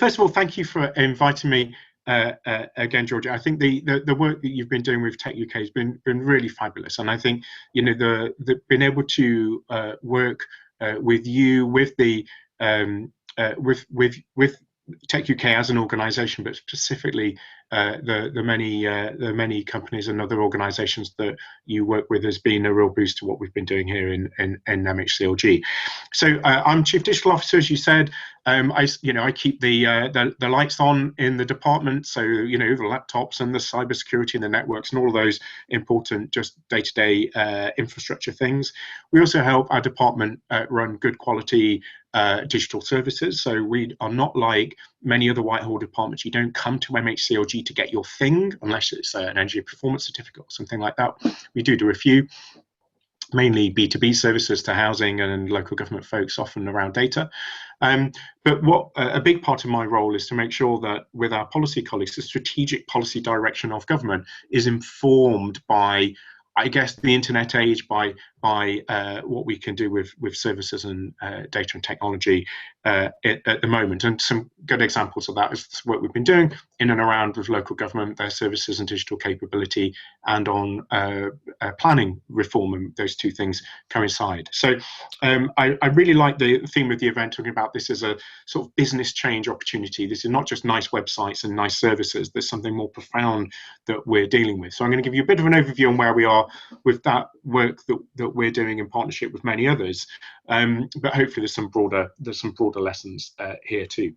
first of all, thank you for inviting me again, Georgia. I think the work that you've been doing with Tech UK has been really fabulous, and I think the being able to work with you, with the with Tech UK as an organisation, but specifically the many companies and other organisations that you work with has been a real boost to what we've been doing here in MHCLG. So I'm Chief Digital Officer, as you said. I keep the lights on in the department, so the laptops and the cybersecurity and the networks and all of those important just day-to-day infrastructure things. We also help our department run good quality digital services. So we are not like many other Whitehall departments. You don't come to MHCLG to get your thing unless it's an energy performance certificate or something like that. We do a few, mainly B2B services to housing and local government folks, often around data. But what a big part of my role is to make sure that with our policy colleagues, the strategic policy direction of government is informed by, I guess, the internet age, by what we can do with services and data and technology at the moment. And some good examples of that is what we've been doing in and around with local government, their services and digital capability, and on planning reform, and those two things coincide. So I really like the theme of the event, talking about this as a sort of business change opportunity. This is not just nice websites and nice services. There's something more profound that we're dealing with. So I'm going to give you a bit of an overview on where we are with that work that we're doing in partnership with many others, but hopefully there's some broader lessons here too.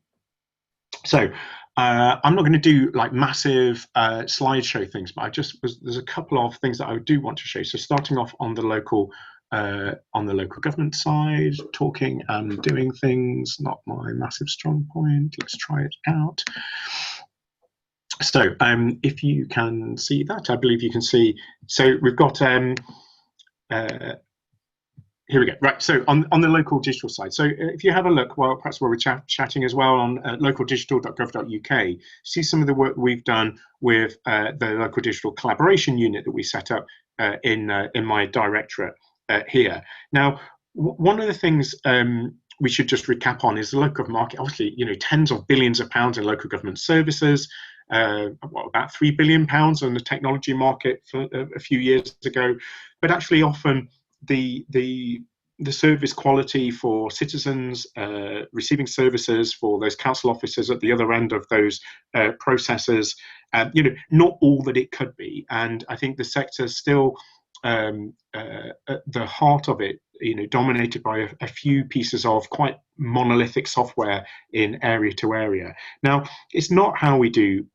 So I'm not going to do like massive slideshow things, but there's a couple of things that I do want to show. So starting off on the local government side, talking and doing things, not my massive strong point. Let's try it out. So if you can see that, I believe you can see. So we've got here we go. Right, so on the local digital side. So if you have a look, well, perhaps while we're chatting as well, on localdigital.gov.uk, see some of the work we've done with the local digital collaboration unit that we set up in my directorate here. Now, one of the things we should just recap on is the local market. Obviously, tens of billions of pounds in local government services. About £3 billion on the technology market for a few years ago, but actually often the service quality for citizens receiving services, for those council officers at the other end of those processes, not all that it could be. And I think the sector still at the heart of it, dominated by a few pieces of quite monolithic software in area to area. Now, it's not how we do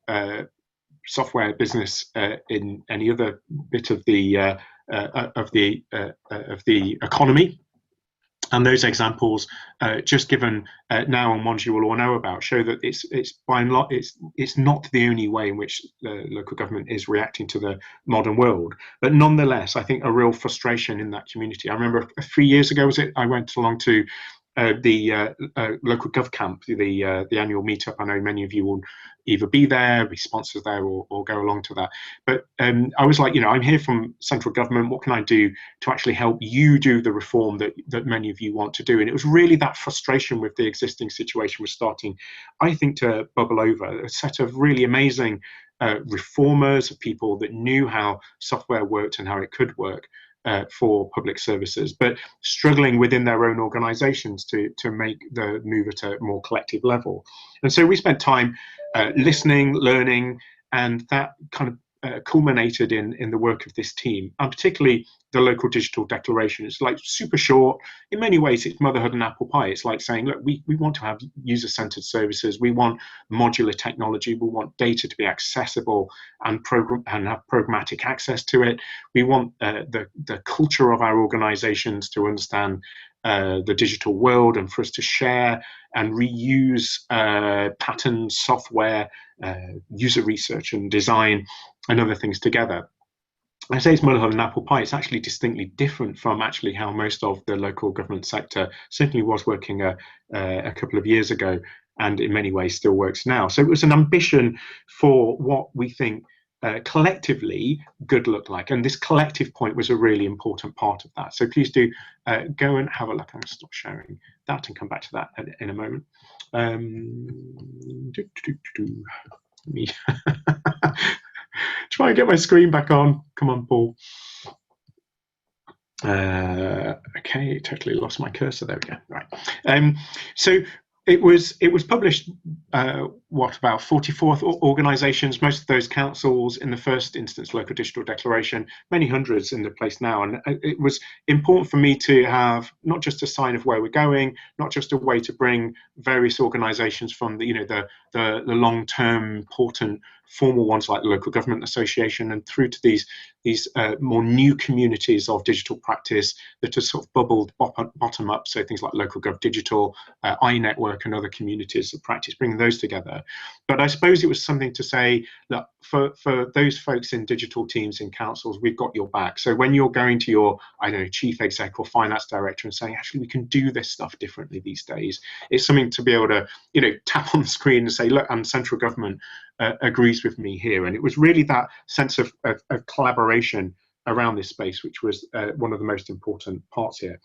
software business in any other bit of the economy. And those examples, just given now and ones you will all know about, show that it's by and large it's not the only way in which local government is reacting to the modern world. But nonetheless, I think a real frustration in that community. I remember 3 years ago, I went along to the local Gov Camp, the annual meetup. I know many of you will either be there, be sponsors there, or go along to that. But I was like, I'm here from central government. What can I do to actually help you do the reform that many of you want to do? And it was really that frustration with the existing situation was starting, I think, to bubble over. A set of really amazing reformers, people that knew how software worked and how it could work for public services, but struggling within their own organisations to make the move at a more collective level. And so we spent time listening, learning, and that kind of culminated in the work of this team, and particularly the local digital declaration. It's like super short. In many ways, it's motherhood and apple pie. It's like saying, look, we want to have user-centered services. We want modular technology. We want data to be accessible and have programmatic access to it. We want the culture of our organizations to understand the digital world, and for us to share and reuse patterns, software, user research and design and other things together. I say it's motherhood and apple pie. It's actually distinctly different from actually how most of the local government sector certainly was working a couple of years ago, and in many ways still works now. So it was an ambition for what we think collectively good look like? And this collective point was a really important part of that. So please do go and have a look. I'm going to stop sharing that and come back to that in a moment. Me try and get my screen back on. Come on, Paul. Okay, totally lost my cursor. There we go. Right. So it was published, what, about 44 organisations, most of those councils in the first instance, local digital declaration, many hundreds in the place now. And it was important for me to have not just a sign of where we're going, not just a way to bring various organisations from the long-term important formal ones like the Local Government Association and through to these more new communities of digital practice that have sort of bubbled bottom up. So things like Local Gov Digital, iNetwork and other communities of practice, bringing those together. But I suppose it was something to say, look, for those folks in digital teams in councils, we've got your back. So when you're going to your, I don't know, chief exec or finance director and saying, actually, we can do this stuff differently these days, it's something to be able to, tap on the screen and say, look, and central government agrees with me here. And it was really that sense of collaboration around this space, which was one of the most important parts here.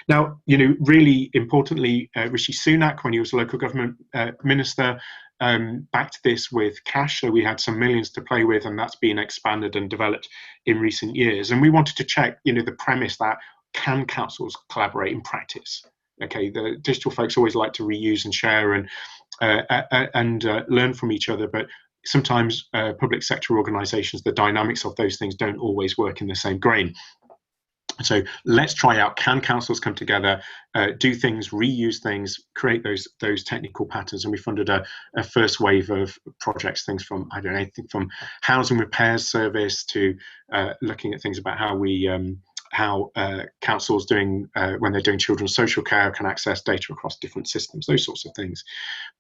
Now, really importantly, Rishi Sunak, when he was local government minister, backed this with cash. So we had some millions to play with, and that's been expanded and developed in recent years. And we wanted to check, the premise that can councils collaborate in practice? Okay, the digital folks always like to reuse and share and learn from each other, but sometimes public sector organisations, the dynamics of those things don't always work in the same grain. So let's try out, can councils come together, do things, reuse things, create those technical patterns? And we funded a first wave of projects, things from, I don't know, anything from housing repairs service to looking at things about how councils doing when they're doing children's social care can access data across different systems, those sorts of things.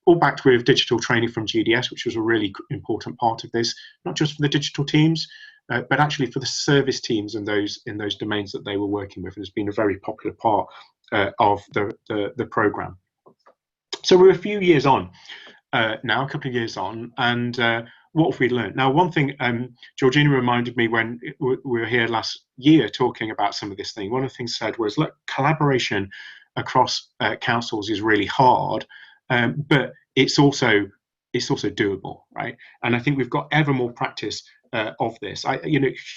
All backed with digital training from GDS, which was a really important part of this, not just for the digital teams, but actually for the service teams and those in those domains that they were working with. And it's been a very popular part of the programme. So we're a few years on now, a couple of years on, and what have we learned? Now, one thing Georgina reminded me when we were here last year talking about some of this thing, one of the things said was, look, collaboration across councils is really hard, but it's also doable, right? And I think we've got ever more practice of this.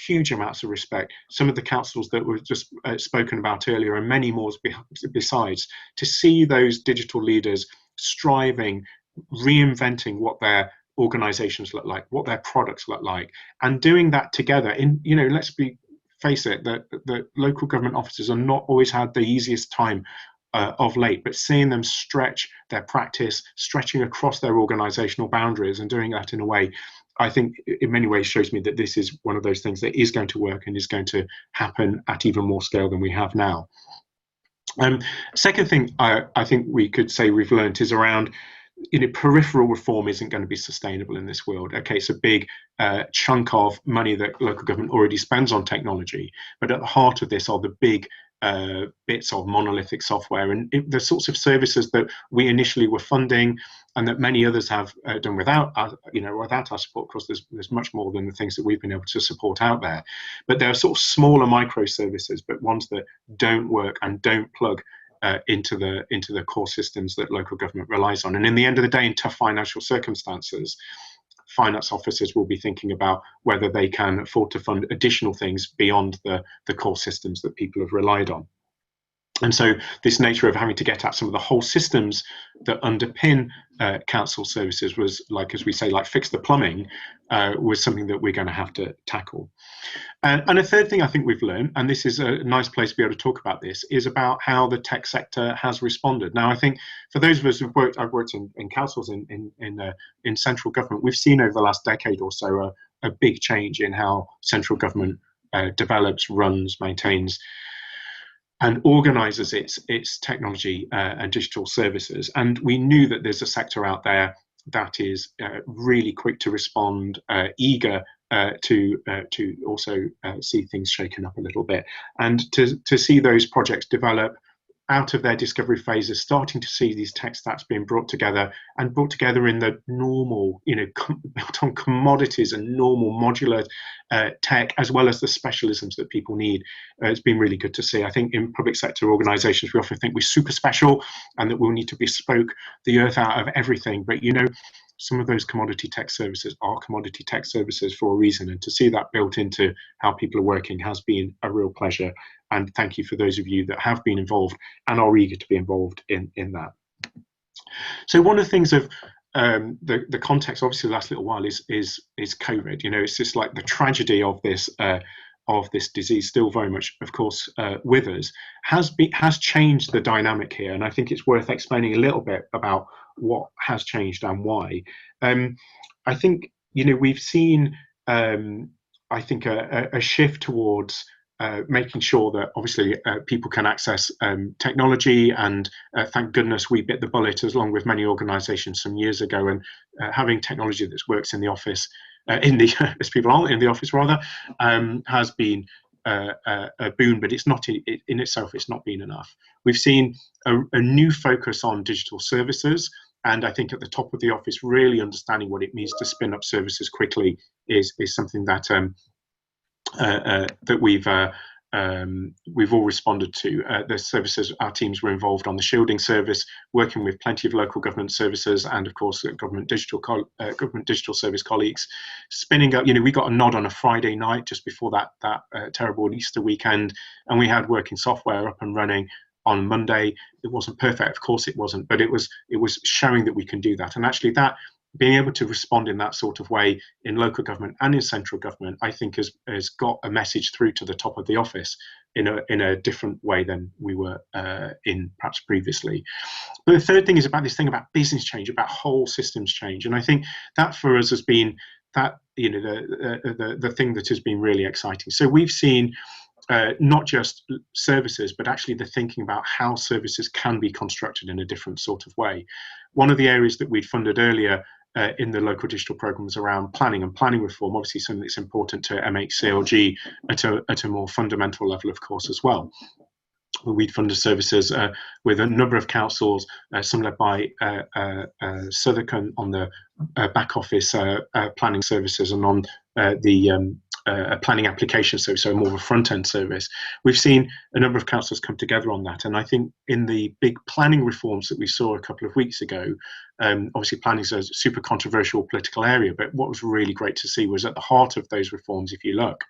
Huge amounts of respect. Some of the councils that were just spoken about earlier, and many more besides, to see those digital leaders striving, reinventing what their organizations look like, what their products look like, and doing that together in, let's face it, that the local government officers are not always had the easiest time of late, but seeing them stretch their practice, stretching across their organizational boundaries and doing that in a way, I think in many ways shows me that this is one of those things that is going to work and is going to happen at even more scale than we have now. Second thing I think we could say we've learned is around, peripheral reform isn't going to be sustainable in this world. Okay, it's a big chunk of money that local government already spends on technology, but at the heart of this are the big bits of monolithic software and the sorts of services that we initially were funding and that many others have done without our support. Of course, there's much more than the things that we've been able to support out there, but there are sort of smaller microservices, but ones that don't work and don't plug into the core systems that local government relies on. And in the end of the day, in tough financial circumstances, finance officers will be thinking about whether they can afford to fund additional things beyond the core systems that people have relied on. And so this nature of having to get at some of the whole systems that underpin council services was, like, as we say, like fix the plumbing, was something that we're going to have to tackle. And a third thing I think we've learned, and this is a nice place to be able to talk about this, is about how the tech sector has responded. Now, I think for those of us who've worked, I've worked in councils in central government, we've seen over the last decade or so a big change in how central government develops, runs, maintains, and organizes its technology and digital services. And we knew that there's a sector out there that is really quick to respond, eager to also see things shaken up a little bit, and to see those projects develop, out of their discovery phases, starting to see these tech stacks being brought together in the normal, built on commodities and normal modular tech, as well as the specialisms that people need. It's been really good to see. I think in public sector organisations, we often think we're super special and that we'll need to bespoke the earth out of everything. But some of those commodity tech services are commodity tech services for a reason, and to see that built into how people are working has been a real pleasure. And thank you for those of you that have been involved and are eager to be involved in that. So one of the things of the context, obviously, the last little while is COVID. It's just like the tragedy of this disease, still very much, of course, with us, has changed the dynamic here. And I think it's worth explaining a little bit about what has changed and why. I think we've seen I think a shift towards making sure that obviously people can access technology, and thank goodness we bit the bullet, as along with many organisations some years ago, and having technology that works in the office, as people aren't in the office rather, has been a boon, but it's not in itself. It's not been enough. We've seen a new focus on digital services. And I think at the top of the office, really understanding what it means to spin up services quickly is something that that we've all responded to. The services, our teams were involved on the shielding service, working with plenty of local government services and, of course, government digital service colleagues, spinning up. We got a nod on a Friday night just before that terrible Easter weekend, and we had working software up and running on Monday. It wasn't perfect, of course it wasn't, but it was showing that we can do that. And actually, that being able to respond in that sort of way in local government and in central government, I think has got a message through to the top of the office in a different way than we were in perhaps previously. But the third thing is about this thing about business change, about whole systems change, and I think that for us has been that the thing that has been really exciting. So we've seen not just services, but actually the thinking about how services can be constructed in a different sort of way. One of the areas that we'd funded earlier in the local digital programs around planning and planning reform, obviously something that's important to MHCLG at a more fundamental level, of course, as well. We'd funded services with a number of councils, some led by Southwark on the back office planning services, and on the planning application service, so more of a front-end service. We've seen a number of councils come together on that, and I think in the big planning reforms that we saw a couple of weeks ago, obviously planning is a super controversial political area, but what was really great to see was at the heart of those reforms, if you look,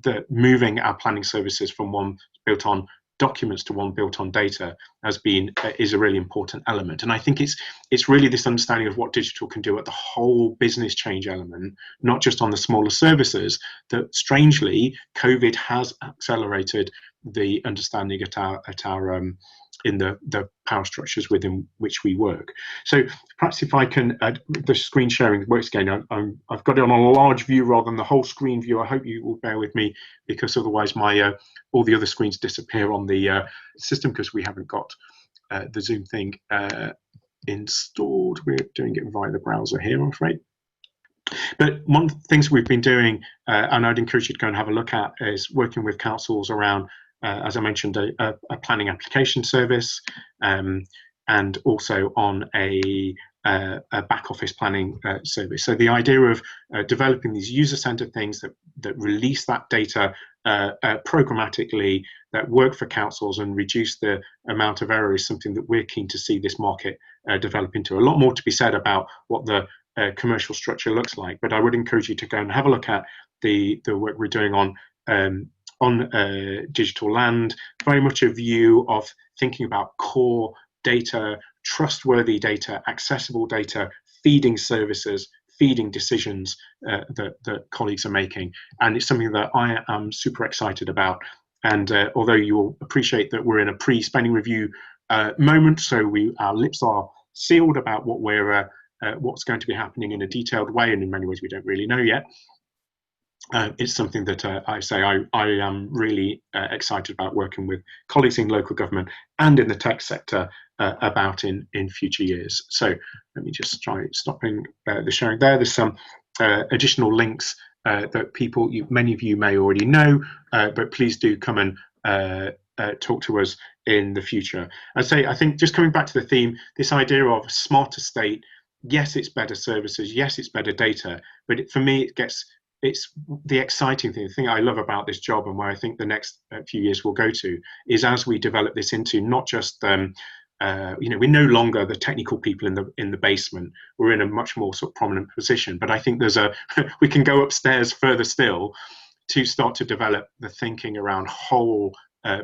that moving our planning services from one built on documents to one built on data is a really important element. And I think it's really this understanding of what digital can do at the whole business change element, not just on the smaller services, that strangely COVID has accelerated the understanding at our in the power structures within which we work. So perhaps if I can, the screen sharing works again. I've got it on a large view rather than the whole screen view. I hope you will bear with me, because otherwise my all the other screens disappear on the system, because we haven't got the Zoom thing installed. We're doing it via the browser here, I'm afraid. But one of the things we've been doing, and I'd encourage you to go and have a look at, is working with councils around, as I mentioned, a planning application service, and also on a back office planning service. So the idea of developing these user-centered things that release that data programmatically, that work for councils and reduce the amount of error, is something that we're keen to see this market develop into. A lot more to be said about what the commercial structure looks like, but I would encourage you to go and have a look at the work we're doing on digital land, very much a view of thinking about core data, trustworthy data, accessible data, feeding services, feeding decisions that colleagues are making. And it's something that I am super excited about. And although you will appreciate that we're in a pre-spending review moment, so our lips are sealed about what's going to be happening in a detailed way, and in many ways we don't really know yet. It's something that I am really excited about working with colleagues in local government and in the tech sector about in future years. So let me just try stopping the sharing there. There's some additional links that many of you may already know, but please do come and talk to us in the future. I think just coming back to the theme, this idea of a smarter state, yes, it's better services, yes, it's better data, but for me, it's the exciting thing. The thing I love about this job, and where I think the next few years will go to, is as we develop this into not just we're no longer the technical people in the basement. We're in a much more sort of prominent position. But I think we can go upstairs further still to start to develop the thinking around whole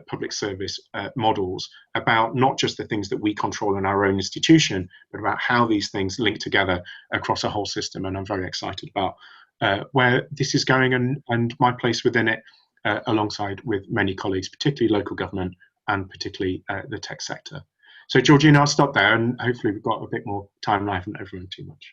public service models, about not just the things that we control in our own institution, but about how these things link together across a whole system. And I'm very excited about where this is going, and my place within it, alongside with many colleagues, particularly local government and particularly the tech sector. So Georgina, I'll stop there, and hopefully we've got a bit more time. I haven't overrun too much.